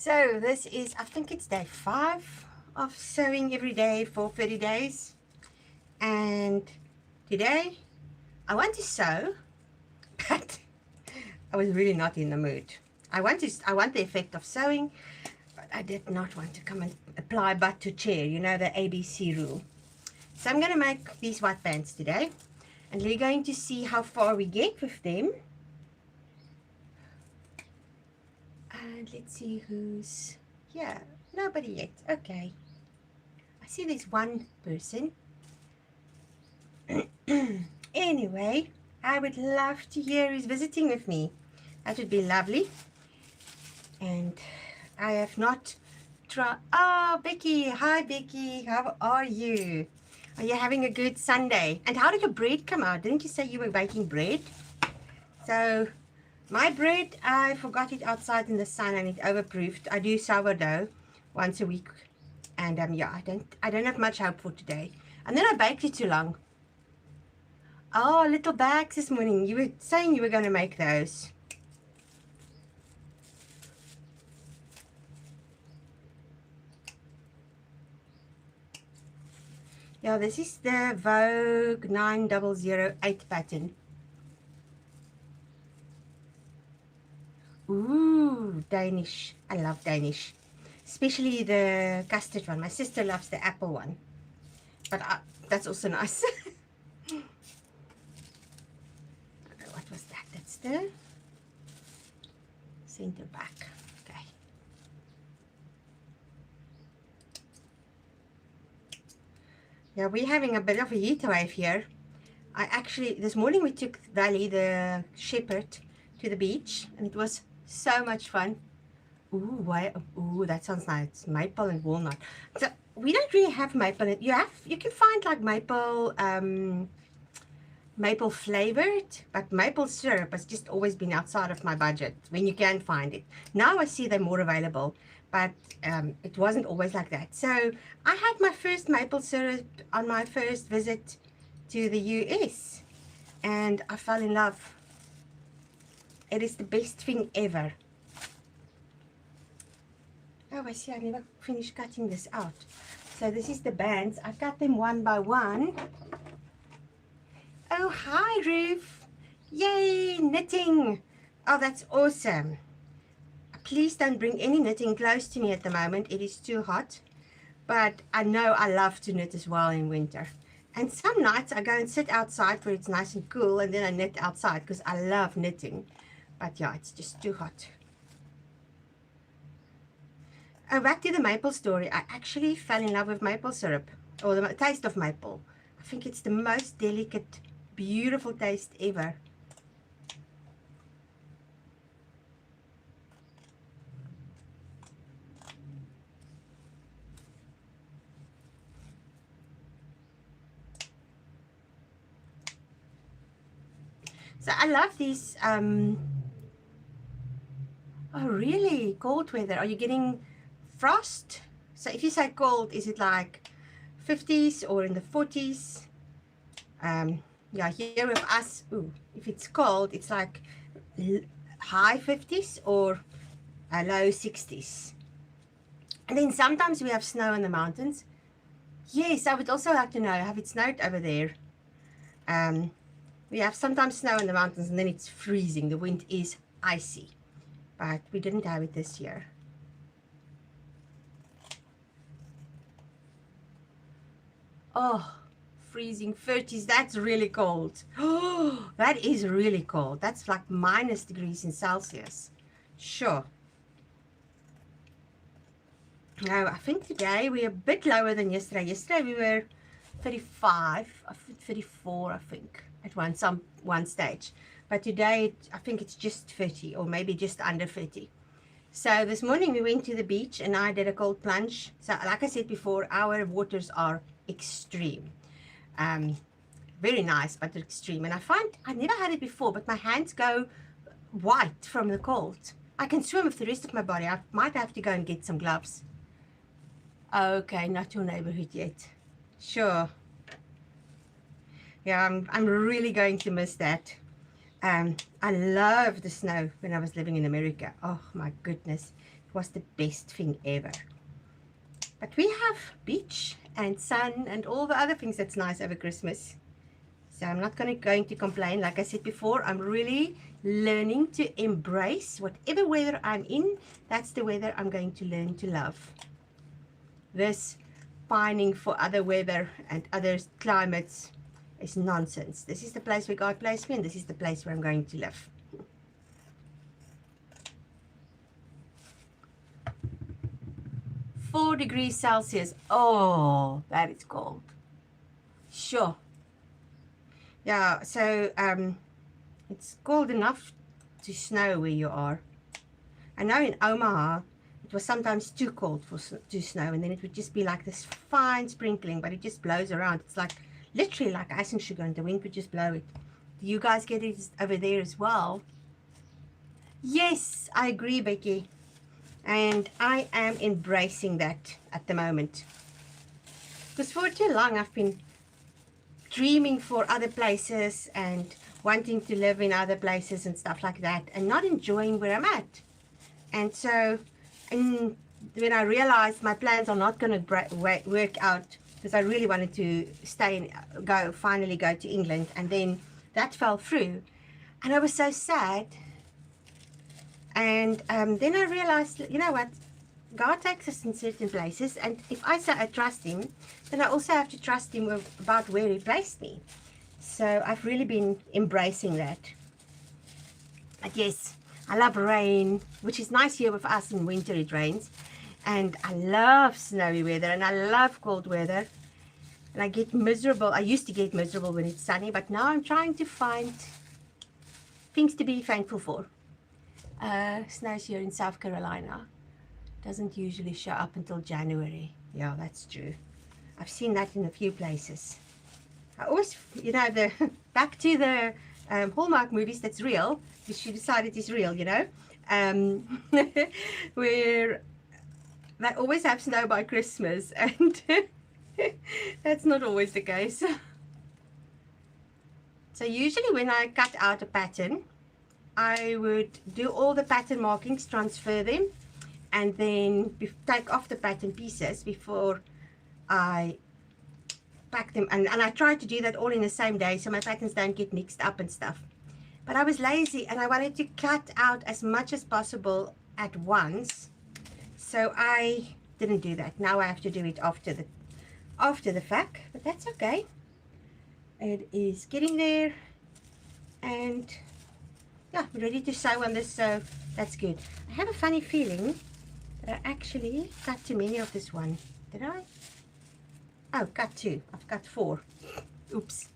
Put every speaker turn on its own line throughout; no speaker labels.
So this is, I think it's day 5 of sewing every day for 30 days. And today I want to sew, but I was really not in the mood. I want the effect of sewing, but I did not want to come and apply butt to chair, you know, the ABC rule. So I'm going to make these white pants today, and we're going to see how far we get with them. And let's see who's here. Nobody yet. Okay. I see there's one person. Anyway, I would love to hear who's visiting with me. That would be lovely. And I have not tried. Oh, Becky. Hi, Becky. How are you? Are you having a good Sunday? And how did your bread come out? Didn't you say you were baking bread? So my bread, I forgot it outside in the sun and it overproofed. I do sourdough once a week. And yeah, I don't have much hope for today. And then I baked it too long. Oh, little bags this morning. You were saying you were going to make those. Yeah, this is the Vogue 9008 pattern. Ooh, Danish. I love Danish. Especially the custard one. My sister loves the apple one. But that's also nice. What was that? That's the center back. Okay. Yeah, we're having a bit of a heat wave here. I actually, this morning we took Valley, the shepherd, to the beach, and it was so much fun. Ooh, why? Ooh, that sounds nice. Maple and walnut. So we don't really have maple. You can find like maple, maple flavored, but maple syrup has just always been outside of my budget when you can find it. Now I see they're more available, but it wasn't always like that. So I had my first maple syrup on my first visit to the US, and I fell in love. It is the best thing ever. Oh, I see, I never finished cutting this out. So this is the bands. I cut them one by one. Oh, hi, Ruth. Yay, knitting. Oh, that's awesome. Please don't bring any knitting close to me at the moment. It is too hot. But I know I love to knit as well in winter. And some nights I go and sit outside where it's nice and cool, and then I knit outside because I love knitting. But yeah, it's just too hot. Oh, back to the maple story. I actually fell in love with maple syrup, or the taste of maple. I think it's the most delicate, beautiful taste ever. So I love these. Oh, really? Cold weather. Are you getting frost? So if you say cold, is it like 50s or in the 40s? Yeah, here with us, ooh, if it's cold, it's like high 50s or low 60s. And then sometimes we have snow in the mountains. Yes, I would also like to know, have it snowed over there? We have sometimes snow in the mountains and then it's freezing. The wind is icy, but we didn't have it this year. Oh, freezing 30s. That's really cold. Oh, that is really cold. That's like minus degrees in Celsius. Sure. Now, I think today we're a bit lower than yesterday. Yesterday we were 35, 34, I think, at one stage. But today, I think it's just 30, or maybe just under 30. So this morning we went to the beach and I did a cold plunge. So like I said before, our waters are extreme. Very nice, but extreme. And I find, I never had it before, but my hands go white from the cold. I can swim with the rest of my body. I might have to go and get some gloves. Okay, not your neighborhood yet. Sure. Yeah, I'm really going to miss that. I loved the snow when I was living in America. Oh my goodness. was the best thing ever. But we have beach and sun and all the other things that's nice over Christmas. So I'm not going to complain. Like I said before, I'm really learning to embrace whatever weather I'm in. That's the weather I'm going to learn to love. This pining for other weather and other climates is nonsense. This is the place where God placed me, and this is the place where I'm going to live. Four degrees Celsius. Oh, that is cold. Sure. Yeah, so it's cold enough to snow where you are. I know in Omaha it was sometimes too cold to snow, and then it would just be like this fine sprinkling, but it just blows around. It's like literally like icing sugar, and the wind would just blow it. Do you guys get it over there as well? Yes, I agree, Becky. And I am embracing that at the moment. Because for too long I've been dreaming for other places and wanting to live in other places and stuff like that, and not enjoying where I'm at. And so when I realized my plans are not going to work out, because I really wanted to stay and finally go to England, and then that fell through, and I was so sad. And then I realized, you know what, God takes us in certain places, and if I say I trust him, then I also have to trust him about where he placed me. So I've really been embracing that. But yes, I love rain, which is nice here with us. In winter it rains, and I love snowy weather, and I love cold weather, and I get miserable. I used to get miserable when it's sunny, but now I'm trying to find things to be thankful for. Snows here in South Carolina doesn't usually show up until January. Yeah, that's true. I've seen that in a few places. I always, you know, back to the Hallmark movies that's real, which you decided is real, you know, where they always have snow by Christmas, and that's not always the case. So usually when I cut out a pattern, I would do all the pattern markings, transfer them, and then take off the pattern pieces before I pack them. And I try to do that all in the same day so my patterns don't get mixed up and stuff. But I was lazy, and I wanted to cut out as much as possible at once, so I didn't do that. Now I have to do it after the fact, but that's okay. It is getting there, and yeah, we're ready to sew on this, so that's good. I have a funny feeling that I actually cut too many of this one. Did I? Oh, cut two. I've cut 4. Oops.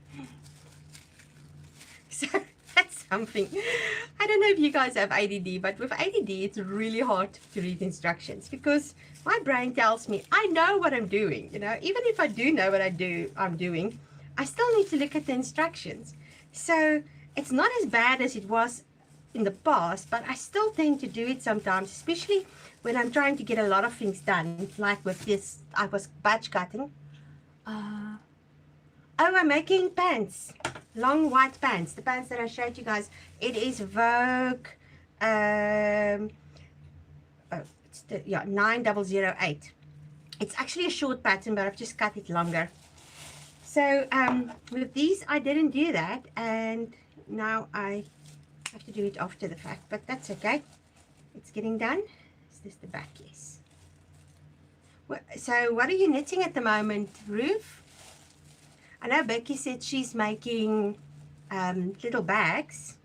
So that's something. I don't know if you guys have ADD, but with ADD it's really hard to read instructions, because my brain tells me I know what I'm doing. You know, even if I do know what I'm doing, I still need to look at the instructions. So it's not as bad as it was in the past, but I still tend to do it sometimes, especially when I'm trying to get a lot of things done, like with this. I was batch cutting. Oh, I'm making pants, long white pants, the pants that I showed you guys. It is Vogue, yeah, 9008. It's actually a short pattern, but I've just cut it longer. So with these I didn't do that, and now I have to do it after the fact, but that's okay. It's getting done. Is this the back? Yes. So what are you knitting at the moment, Ruth? I know Becky said she's making little bags,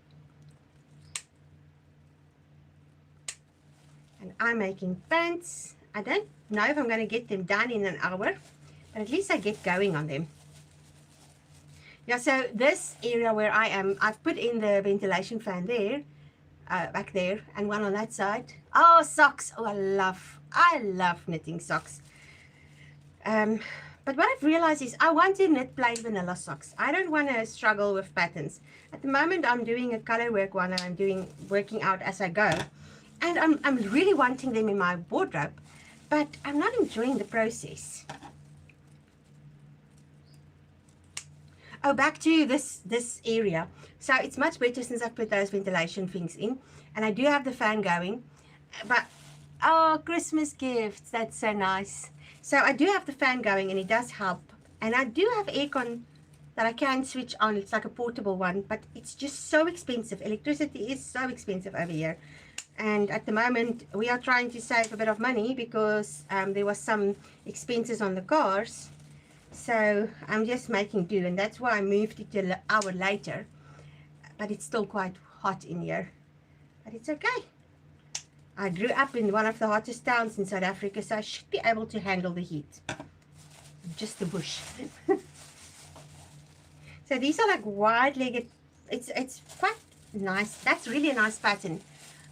and I'm making pants. I don't know if I'm going to get them done in an hour, but at least I get going on them. Yeah, so this area where I am, I've put in the ventilation fan there, back there, and one on that side. Oh, socks. Oh, I love knitting socks. But what I've realized is I want to knit plain vanilla socks. I don't want to struggle with patterns. At the moment I'm doing a color work one, and I'm working out as I go, and I'm really wanting them in my wardrobe, but I'm not enjoying the process. Oh, back to this area. So it's much better since I've put those ventilation things in, and I do have the fan going, but Oh, Christmas gifts. That's so nice. So I do have the fan going and it does help. And I do have aircon that I can switch on. It's like a portable one, but it's just so expensive. Electricity is so expensive over here. And at the moment, we are trying to save a bit of money because there was some expenses on the cars. So I'm just making do, and that's why I moved it an hour later. But it's still quite hot in here. But it's okay. I grew up in one of the hottest towns in South Africa, so I should be able to handle the heat. Just the bush. So these are like wide-legged. It's quite nice. That's really a nice pattern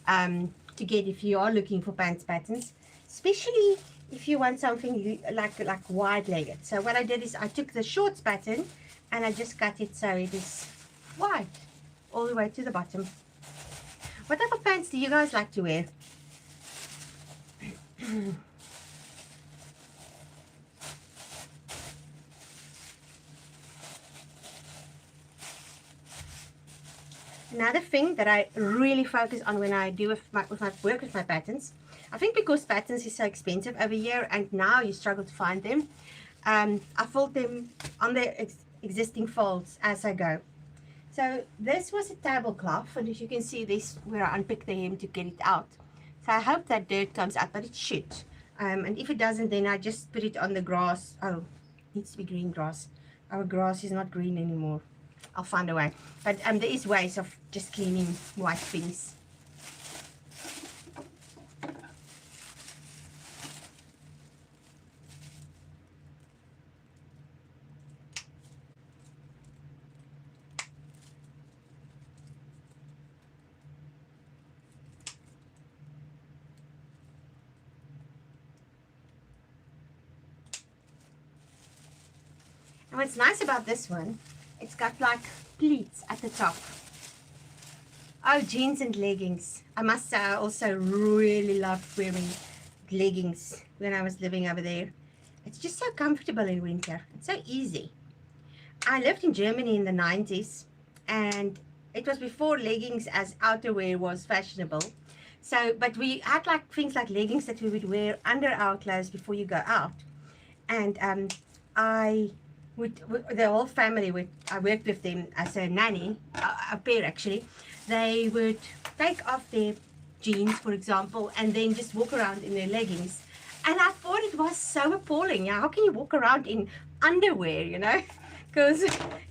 to get if you are looking for pants patterns, especially if you want something like wide-legged. So what I did is I took the shorts pattern and I just cut it so it is wide all the way to the bottom. What type of pants do you guys like to wear? Another thing that I really focus on when I do with my work with my patterns, I think because patterns is so expensive over here and now you struggle to find them, I fold them on their existing folds as I go. So this was a tablecloth, and as you can see, this where I unpick the hem to get it out. So I hope that dirt comes out, but it should. And if it doesn't, then I just put it on the grass. Oh, it needs to be green grass. Our grass is not green anymore. I'll find a way. But there is ways of just cleaning white things. And what's nice about this one, it's got like pleats at the top. Oh, jeans and leggings. I must say I also really loved wearing leggings when I was living over there. It's just so comfortable in winter. It's so easy. I lived in Germany in the 90s, and it was before leggings as outerwear was fashionable. So, but we had like things like leggings that we would wear under our clothes before you go out. And the whole family I worked with them as a nanny, a pair actually. They would take off their jeans, for example, and then just walk around in their leggings. And I thought it was so appalling. Yeah, how can you walk around in underwear, you know? Because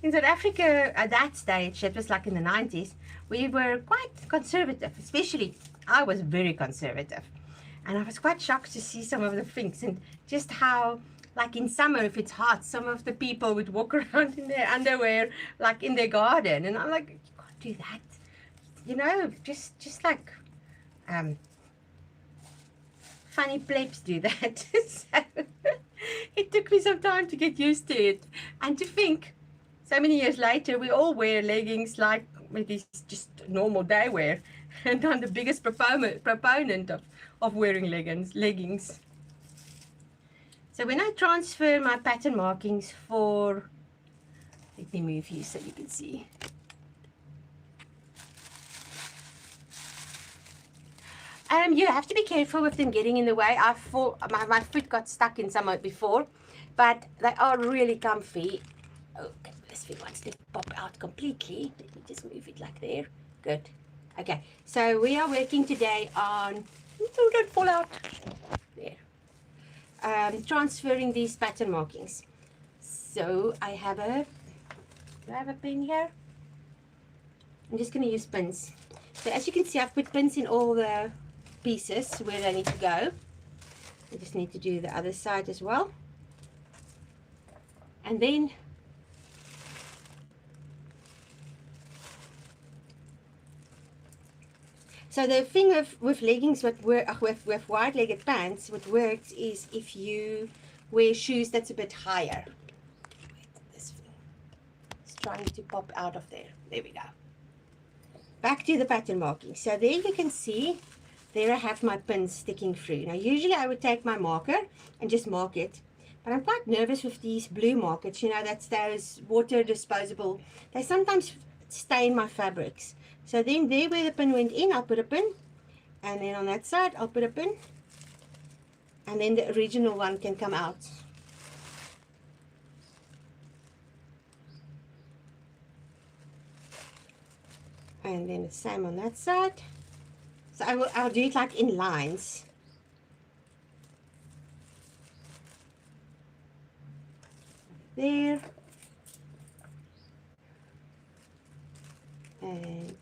in South Africa at that stage, it was like in the 90s, we were quite conservative, especially I was very conservative. And I was quite shocked to see some of the things and just how, like in summer, if it's hot, some of the people would walk around in their underwear, like in their garden. And I'm like, you can't do that. You know, just like funny plebs do that. So it took me some time to get used to it. And to think, so many years later, we all wear leggings like it is just normal day wear. And I'm the biggest proponent of wearing leggings. So when I transfer my pattern markings for, let me move you so you can see. You have to be careful with them getting in the way. My foot got stuck in some before, but they are really comfy. Okay, this thing wants to pop out completely. Let me just move it like there. Good. Okay, so we are working today on, don't fall out. There. Transferring these pattern markings. So I have do I have a pin here? I'm just going to use pins. So as you can see, I've put pins in all the pieces where they need to go. I just need to do the other side as well. And then so the thing with leggings, with wide-legged pants, what works is if you wear shoes that's a bit higher. Wait, this thing is trying to pop out of there. There we go. Back to the pattern marking. So there you can see, there I have my pins sticking through. Now usually I would take my marker and just mark it. But I'm quite nervous with these blue markers. You know, that's those water disposable. They sometimes stain my fabrics. So then there where the pin went in, I'll put a pin. And then on that side, I'll put a pin. and then the original one can come out. And then the same on that side. So I'll do it like in lines. There. And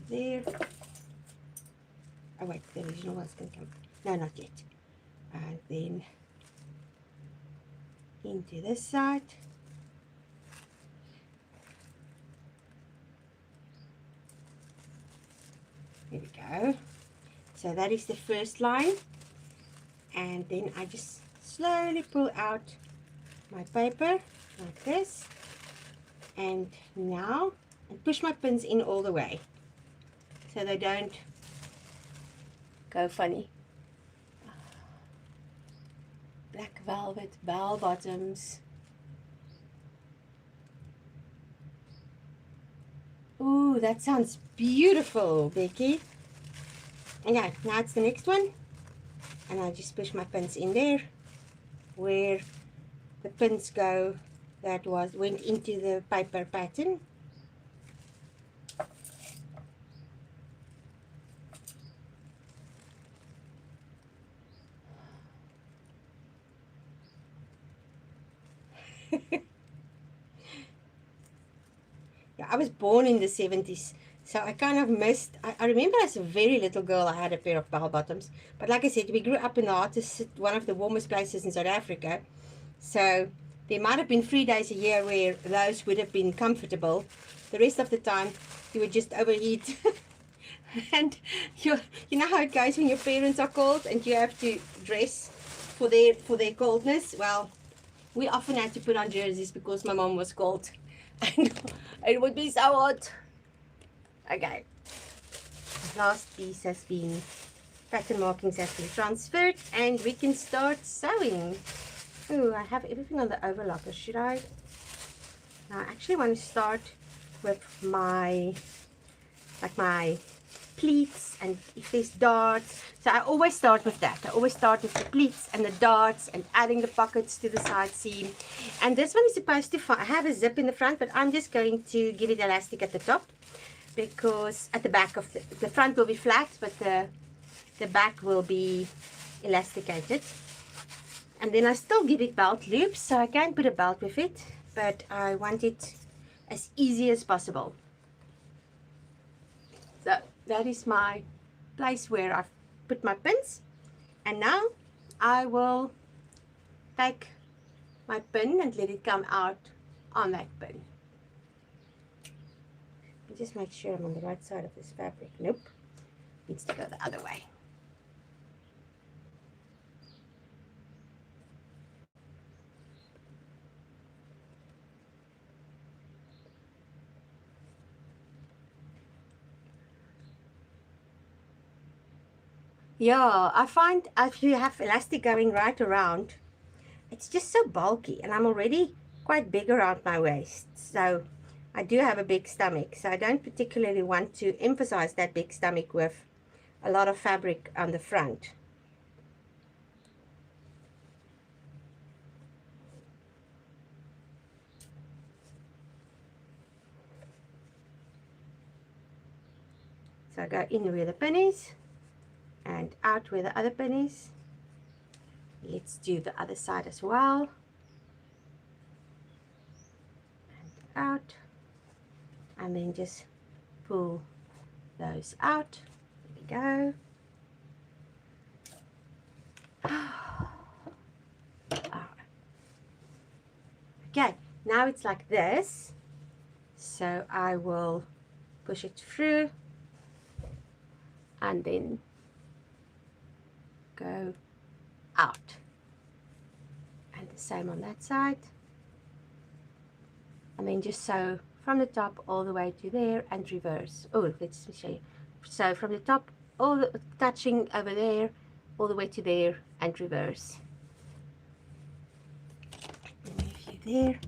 there. Oh wait, the original one's going to come. No, not yet. And then into this side. There we go. So that is the first line. And then I just slowly pull out my paper like this. And now I push my pins in all the way so they don't go funny. Black velvet bell bottoms. Ooh, that sounds beautiful, Becky. Okay, now it's the next one. And I just push my pins in there where the pins go that went into the paper pattern. Yeah, I was born in the 70s, so I kind of missed. I remember as a very little girl I had a pair of bell bottoms, but like I said, we grew up in the hottest, one of the warmest places in South Africa, so there might have been 3 days a year where those would have been comfortable. The rest of the time you would just overheat. And you know how it goes when your parents are cold and you have to dress for their coldness. Well, we often had to put on jerseys because my mom was cold and it would be so hot. Okay, last piece has been, pattern markings have been transferred, and we can start sewing. Oh, I have everything on the overlocker. Should I? Now I actually want to start with my pleats, and if there's darts, so I always start with that. I always start with the pleats and the darts and adding the pockets to the side seam. And this one is supposed to have a zip in the front, but I'm just going to give it elastic at the top, because at the back of the front will be flat, but the back will be elasticated. And then I still give it belt loops, so I can put a belt with it, but I want it as easy as possible. So that is my place where I've put my pins, and now I will take my pin and let it come out on that pin. Just make sure I'm on the right side of this fabric. Nope, needs to go the other way. Yeah, I find if you have elastic going right around, it's just so bulky, and I'm already quite big around my waist, so I do have a big stomach, so I don't particularly want to emphasize that big stomach with a lot of fabric on the front. So I go in where the pin is and out where the other pin is. Let's do the other side as well. And out. And then just pull those out. There we go. Okay, now it's like this. So I will push it through and then go out, and the same on that side, and then just sew from the top all the way to there and reverse. Oh, let's show you. So from the top, touching over there, all the way to there and reverse. Move you there.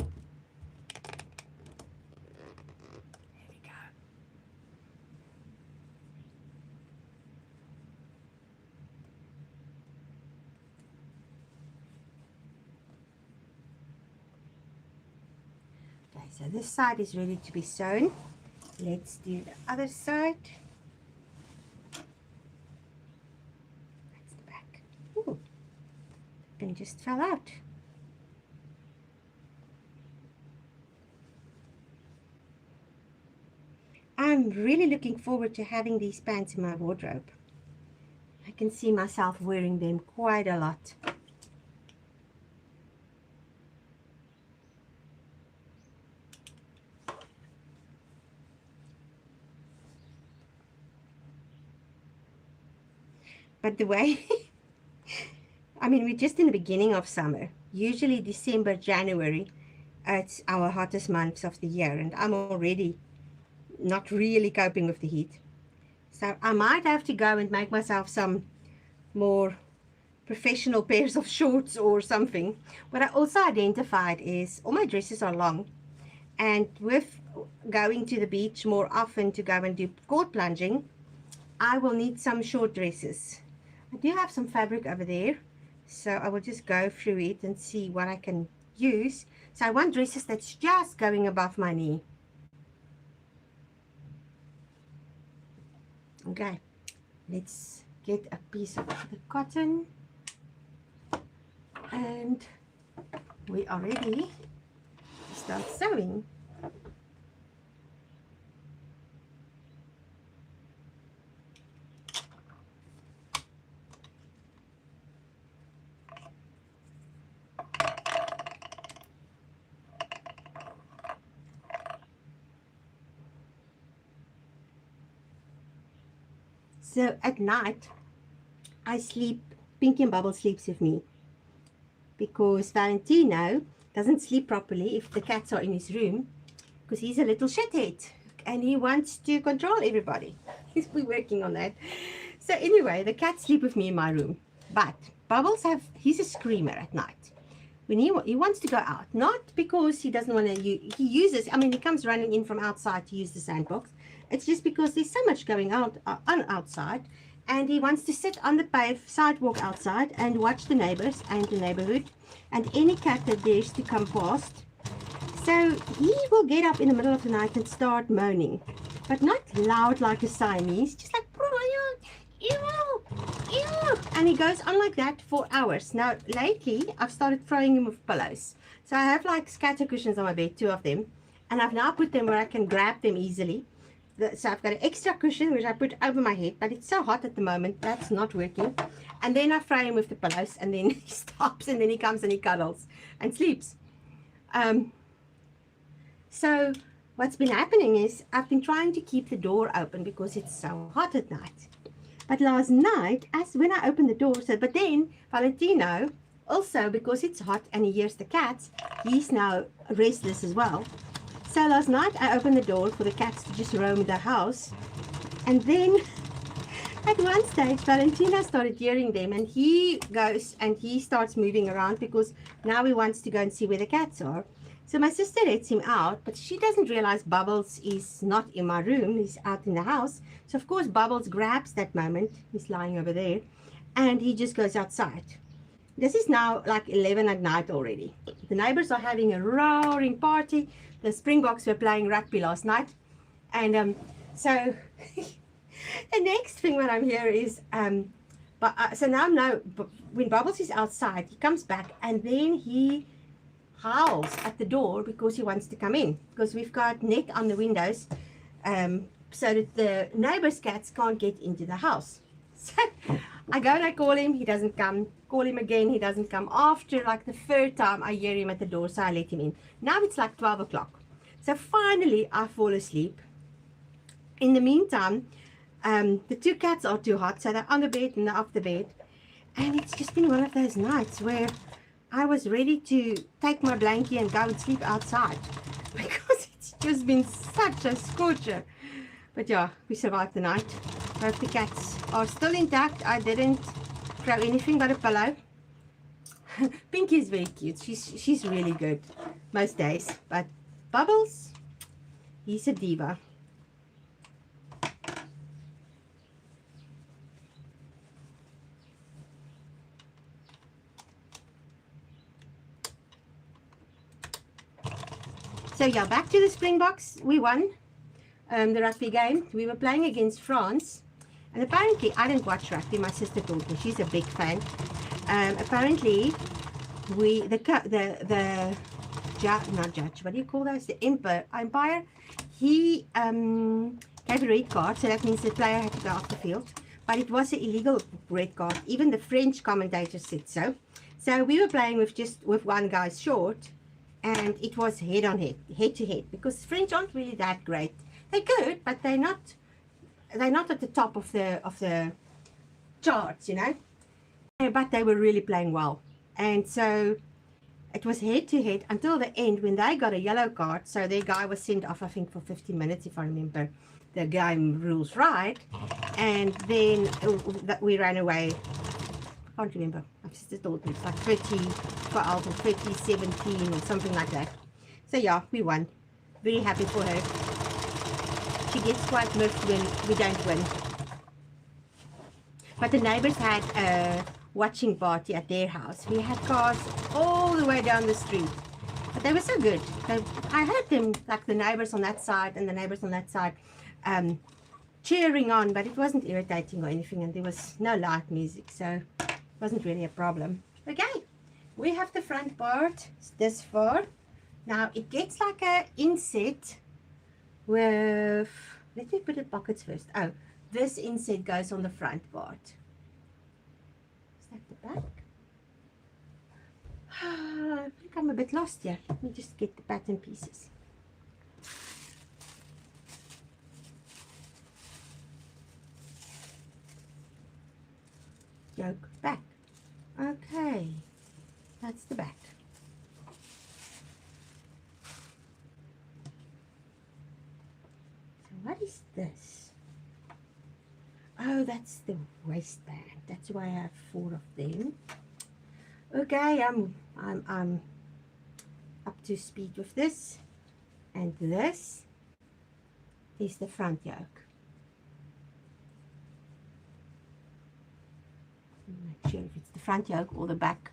Okay, so this side is ready to be sewn. Let's do the other side. That's the back. Ooh, the pin just fell out. I'm really looking forward to having these pants in my wardrobe. I can see myself wearing them quite a lot. But the way, I mean, we're just in the beginning of summer. Usually December, January, it's our hottest months of the year, and I'm already not really coping with the heat. So I might have to go and make myself some more professional pairs of shorts or something. What I also identified is all my dresses are long, and with going to the beach more often to go and do cord plunging, I will need some short dresses. I do have some fabric over there, so I will just go through it and see what I can use. So I want dresses that's just going above my knee. Okay, let's get a piece of the cotton, and we are ready to start sewing. So at night, I sleep, Pinky and Bubble sleeps with me, because Valentino doesn't sleep properly if the cats are in his room, because he's a little shithead and he wants to control everybody. We're working on that. So anyway, the cats sleep with me in my room, but Bubbles he's a screamer at night. When he wants to go out, not because he doesn't want to, he uses, I mean, he comes running in from outside to use the sandbox. It's just because there's so much going on outside, and he wants to sit on the sidewalk outside and watch the neighbors and the neighborhood and any cat that dares to come past. So he will get up in the middle of the night and start moaning, but not loud like a Siamese, just like Brian, ew, ew, and he goes on like that for hours. Now lately I've started throwing him with pillows, so I have like scatter cushions on my bed, 2 of them, and I've now put them where I can grab them easily. So I've got an extra cushion which I put over my head, but it's so hot at the moment that's not working. And then I throw him with the pillows, and then he stops, and then he comes and he cuddles and sleeps. So what's been happening is I've been trying to keep the door open because it's so hot at night. But last night, when I opened the door, but then Valentino, also because it's hot and he hears the cats, he's now restless as well. So last night I opened the door for the cats to just roam the house, and then at one stage Valentino started hearing them, and he goes and he starts moving around because now he wants to go and see where the cats are. So my sister lets him out, but she doesn't realize Bubbles is not in my room, he's out in the house. So of course Bubbles grabs that moment, he's lying over there, and he just goes outside. This is now like 11 at night already. The neighbors are having a roaring party. The Springboks were playing rugby last night, and so the next thing when I'm here is so now when Bubbles is outside, he comes back and then he howls at the door because he wants to come in, because we've got net on the windows, so that the neighbors' cats can't get into the house. So I go and I call him, he doesn't come. Call him again, he doesn't come. After like the third time I hear him at the door, so I let him in. Now it's like 12 o'clock. So finally I fall asleep. In the meantime, the 2 cats are too hot, so they're on the bed and they're off the bed. And it's just been one of those nights where I was ready to take my blankie and go and sleep outside because it's just been such a scorcher. But yeah, we survived the night. Hope the cats are still intact. I didn't throw anything but a pillow. Pinky is very cute. She's really good most days. But Bubbles, he's a diva. So yeah, back to the Springboks. We won the rugby game. We were playing against France, and apparently I didn't watch rugby. My sister told me, she's a big fan. Apparently the not judge, what do you call those, the umpire, he gave a red card, so that means the player had to go off the field, but it was an illegal red card. Even the French commentator said so. So we were playing with one guy short, and it was head to head, because French aren't really that great. They're good, but they're not at the top of the charts, you know. But they were really playing well, and so it was head to head until the end, when they got a yellow card. So their guy was sent off, I think, for 15 minutes, if I remember the game rules right. And then we ran away. I can't remember. My sister told me it's like 30-12 or 30-17 or something like that. So yeah, we won. Very happy for her. She gets quite miffed when we don't win. But the neighbors had a watching party at their house. We had cars all the way down the street, but they were so good. I heard them, like the neighbors on that side and the neighbors on that side, cheering on, but it wasn't irritating or anything, and there was no loud music, so it wasn't really a problem. Okay, we have the front part this far. Now it gets like a inset with, let me put the pockets first. Oh, this inset goes on the front part. Is that the back? I think I'm a bit lost here. Let me just get the pattern pieces. Yoke back. Okay, that's the back. So what is this? Oh, that's the waistband. That's why I have 4 of them. Okay, I'm up to speed with this. And this is the front yoke. I'm not sure if it's the front yoke or the back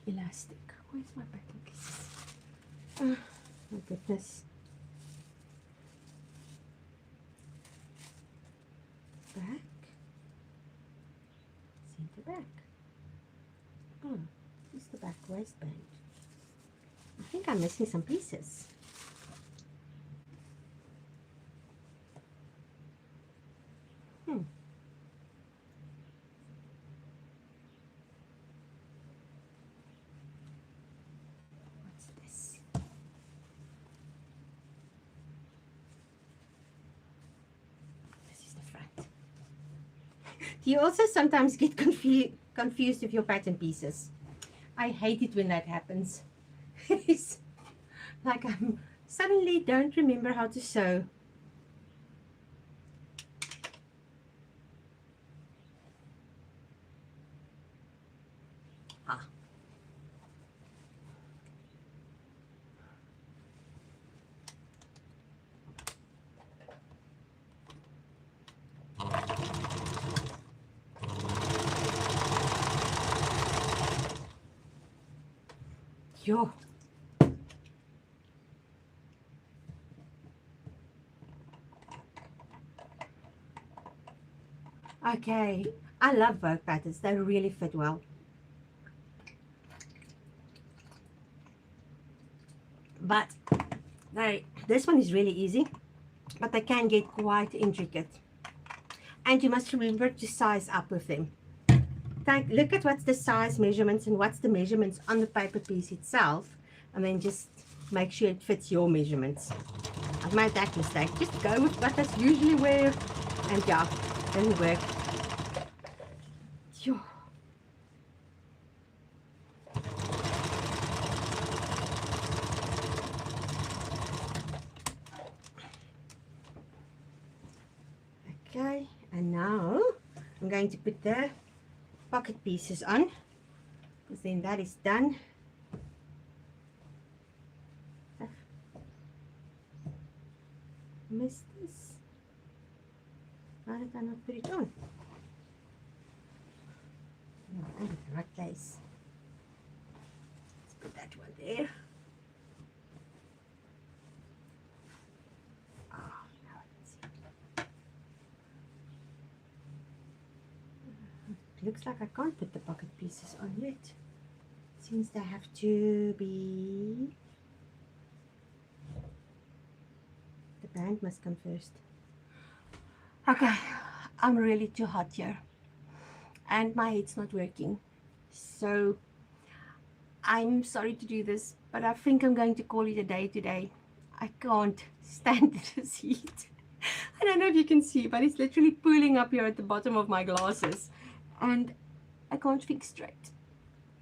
elastic. Where's my pattern pieces? Oh my goodness. Back, center back. Oh, this is the back waistband. I think I'm missing some pieces. What's this? This is the front. Do you also sometimes get confused with your pattern pieces? I hate it when that happens. It's like I suddenly don't remember how to sew. Yo. Okay, I love both patterns. They really fit well. But this one is really easy, but they can get quite intricate. And you must remember to size up with them. Look at what's the size measurements and what's the measurements on the paper piece itself, and then just make sure it fits your measurements. I've made that mistake. Just go with what I usually wear, and yeah, it doesn't work. Phew. Okay, and now I'm going to put the pocket pieces on, because then that is done. Missed this. Why did I not put it on? No, I'm in the right place. Let's put that one there. looks like I can't put the pocket pieces on yet. Since they have to be, the band must come first. Okay, I'm really too hot here and my head's not working, so I'm sorry to do this, but I think I'm going to call it a day today. I can't stand this heat. I don't know if you can see, but it's literally pooling up here at the bottom of my glasses and I can't think straight.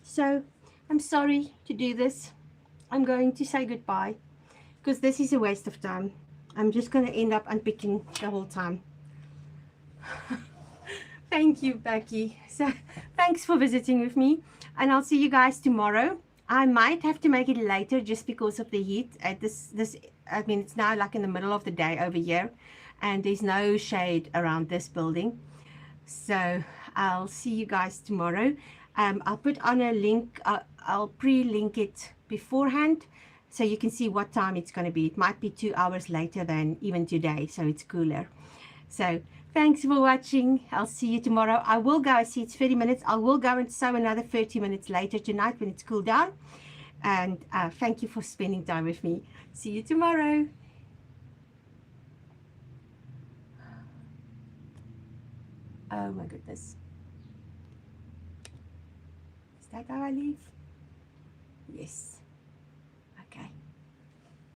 So I'm sorry to do this. I'm going to say goodbye because this is a waste of time. I'm just going to end up unpicking the whole time. Thank you, Becky. So thanks for visiting with me, and I'll see you guys tomorrow. I might have to make it later just because of the heat. I mean, it's now like in the middle of the day over here, and there's no shade around this building. So I'll see you guys tomorrow. I'll put on a link. I'll pre-link it beforehand so you can see what time it's going to be. It might be 2 hours later than even today, so it's cooler. So thanks for watching. I'll see you tomorrow. I will go, I see it's 30 minutes. I will go and sew another 30 minutes later tonight when it's cooled down. And thank you for spending time with me. See you tomorrow. Oh my goodness. Is that how I leave? Yes.